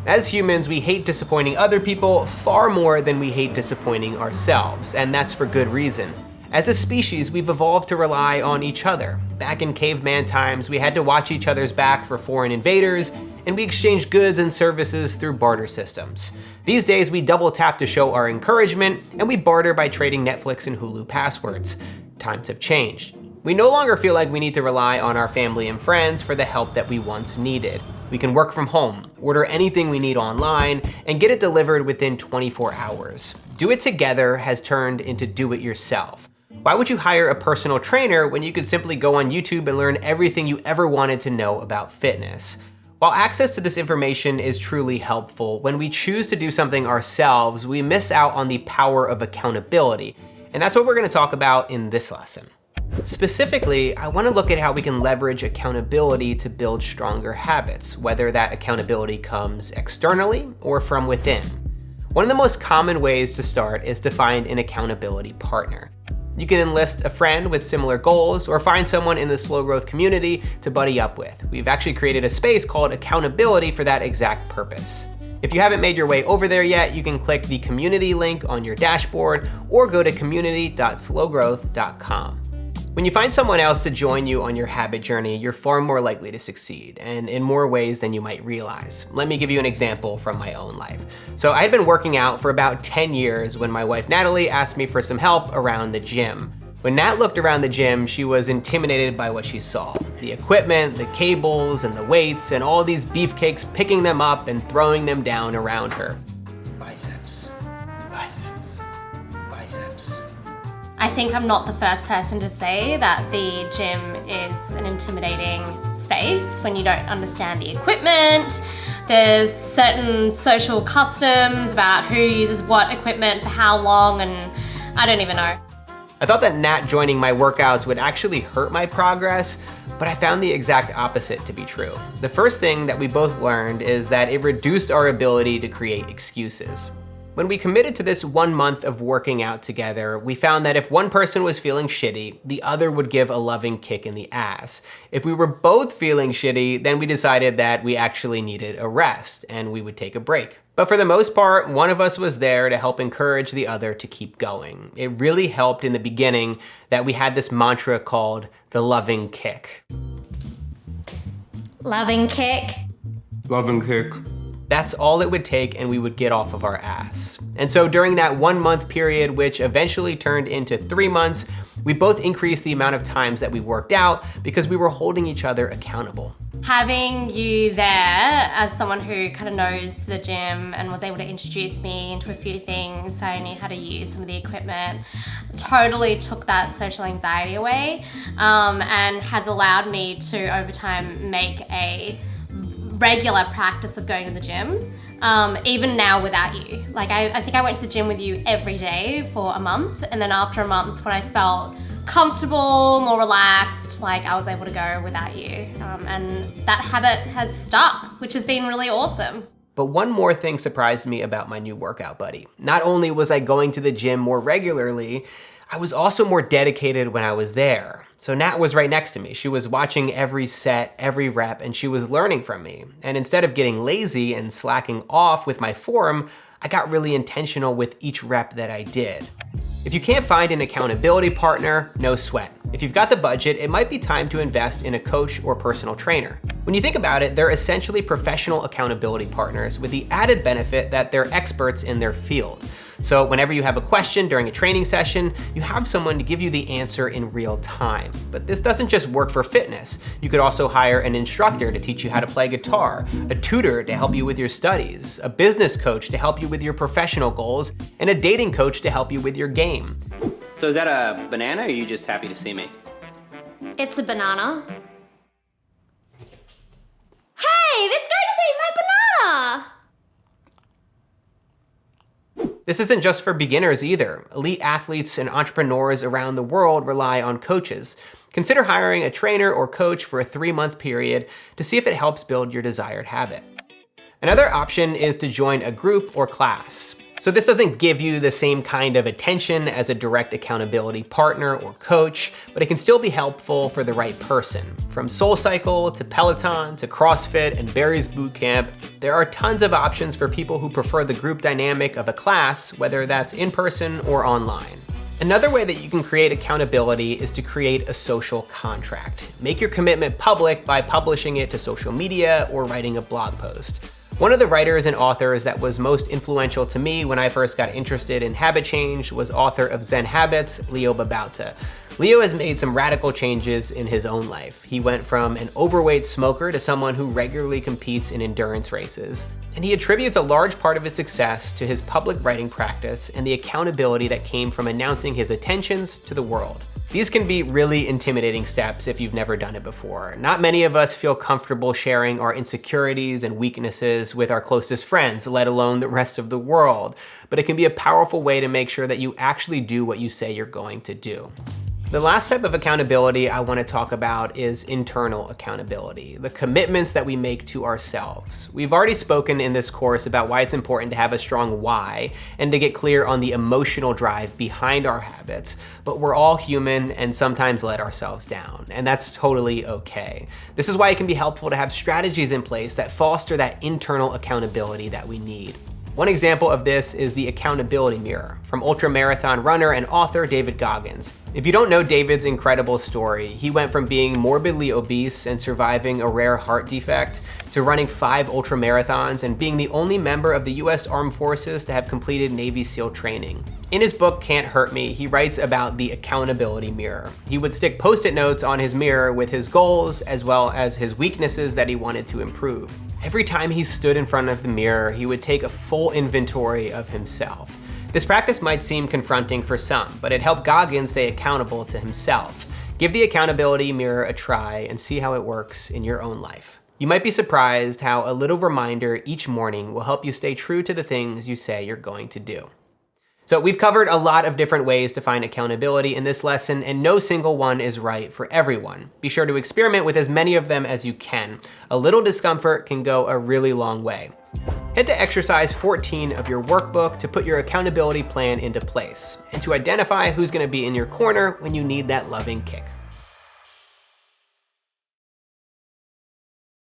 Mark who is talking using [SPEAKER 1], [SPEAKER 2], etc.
[SPEAKER 1] As humans, we hate disappointing other people far more than we hate disappointing ourselves, and that's for good reason. As a species, we've evolved to rely on each other. Back in caveman times, we had to watch each other's back for foreign invaders, and we exchanged goods and services through barter systems. These days, we double tap to show our encouragement, and we barter by trading Netflix and Hulu passwords. Times have changed. We no longer feel like we need to rely on our family and friends for the help that we once needed. We can work from home, order anything we need online, and get it delivered within 24 hours. Do it together has turned into do it yourself. Why would you hire a personal trainer when you could simply go on YouTube and learn everything you ever wanted to know about fitness? While access to this information is truly helpful, when we choose to do something ourselves, we miss out on the power of accountability. And that's what we're gonna talk about in this lesson. Specifically, I wanna look at how we can leverage accountability to build stronger habits, whether that accountability comes externally or from within. One of the most common ways to start is to find an accountability partner. You can enlist a friend with similar goals or find someone in the Slow Growth community to buddy up with. We've actually created a space called Accountability for that exact purpose. If you haven't made your way over there yet, you can click the community link on your dashboard or go to community.slowgrowth.com. When you find someone else to join you on your habit journey, you're far more likely to succeed, and in more ways than you might realize. Let me give you an example from my own life. So I had been working out for about 10 years when my wife Natalie asked me for some help around the gym. When Nat looked around the gym, she was intimidated by what she saw. The equipment, the cables, and the weights, and all these beefcakes picking them up and throwing them down around her. Biceps, biceps, biceps.
[SPEAKER 2] I think I'm not the first person to say that the gym is an intimidating space when you don't understand the equipment. There's certain social customs about who uses what equipment for how long, and I don't even know.
[SPEAKER 1] I thought that Nat joining my workouts would actually hurt my progress, but I found the exact opposite to be true. The first thing that we both learned is that it reduced our ability to create excuses. When we committed to this 1 month of working out together, we found that if one person was feeling shitty, the other would give a loving kick in the ass. If we were both feeling shitty, then we decided that we actually needed a rest and we would take a break. But for the most part, one of us was there to help encourage the other to keep going. It really helped in the beginning that we had this mantra called the loving kick.
[SPEAKER 2] Loving kick.
[SPEAKER 3] Loving kick.
[SPEAKER 1] That's all it would take and we would get off of our ass. And so during that 1 month period, which eventually turned into 3 months, we both increased the amount of times that we worked out because we were holding each other accountable.
[SPEAKER 2] Having you there as someone who kind of knows the gym and was able to introduce me into a few things, so I knew how to use some of the equipment, totally took that social anxiety away, and has allowed me to over time make a regular practice of going to the gym, even now without you. Like I think I went to the gym with you every day for a month, and then after a month when I felt comfortable, more relaxed, like I was able to go without you. And that habit has stuck, which has been really awesome.
[SPEAKER 1] But one more thing surprised me about my new workout buddy. Not only was I going to the gym more regularly, I was also more dedicated when I was there. So Nat was right next to me. She was watching every set, every rep, and she was learning from me. And instead of getting lazy and slacking off with my form, I got really intentional with each rep that I did. If you can't find an accountability partner, no sweat. If you've got the budget, it might be time to invest in a coach or personal trainer. When you think about it, they're essentially professional accountability partners with the added benefit that they're experts in their field. So whenever you have a question during a training session, you have someone to give you the answer in real time. But this doesn't just work for fitness. You could also hire an instructor to teach you how to play guitar, a tutor to help you with your studies, a business coach to help you with your professional goals, and a dating coach to help you with your game. So is that a banana, or are you just happy to see me?
[SPEAKER 2] It's a banana. Hey, this guy just ate my banana!
[SPEAKER 1] This isn't just for beginners either. Elite athletes and entrepreneurs around the world rely on coaches. Consider hiring a trainer or coach for a 3-month period to see if it helps build your desired habit. Another option is to join a group or class. So this doesn't give you the same kind of attention as a direct accountability partner or coach, but it can still be helpful for the right person. From SoulCycle to Peloton to CrossFit and Barry's Bootcamp, there are tons of options for people who prefer the group dynamic of a class, whether that's in person or online. Another way that you can create accountability is to create a social contract. Make your commitment public by publishing it to social media or writing a blog post. One of the writers and authors that was most influential to me when I first got interested in habit change was author of Zen Habits, Leo Babauta. Leo has made some radical changes in his own life. He went from an overweight smoker to someone who regularly competes in endurance races. And he attributes a large part of his success to his public writing practice and the accountability that came from announcing his intentions to the world. These can be really intimidating steps if you've never done it before. Not many of us feel comfortable sharing our insecurities and weaknesses with our closest friends, let alone the rest of the world. But it can be a powerful way to make sure that you actually do what you say you're going to do. The last type of accountability I want to talk about is internal accountability, the commitments that we make to ourselves. We've already spoken in this course about why it's important to have a strong why and to get clear on the emotional drive behind our habits, but we're all human and sometimes let ourselves down, and that's totally okay. This is why it can be helpful to have strategies in place that foster that internal accountability that we need. One example of this is the accountability mirror from ultramarathon runner and author David Goggins. If you don't know David's incredible story, he went from being morbidly obese and surviving a rare heart defect to running 5 ultramarathons and being the only member of the US Armed Forces to have completed Navy SEAL training. In his book, Can't Hurt Me, he writes about the accountability mirror. He would stick Post-it notes on his mirror with his goals as well as his weaknesses that he wanted to improve. Every time he stood in front of the mirror, he would take a full inventory of himself. This practice might seem confronting for some, but it helped Goggins stay accountable to himself. Give the accountability mirror a try and see how it works in your own life. You might be surprised how a little reminder each morning will help you stay true to the things you say you're going to do. So we've covered a lot of different ways to find accountability in this lesson, and no single one is right for everyone. Be sure to experiment with as many of them as you can. A little discomfort can go a really long way. Head to exercise 14 of your workbook to put your accountability plan into place and to identify who's going to be in your corner when you need that loving kick.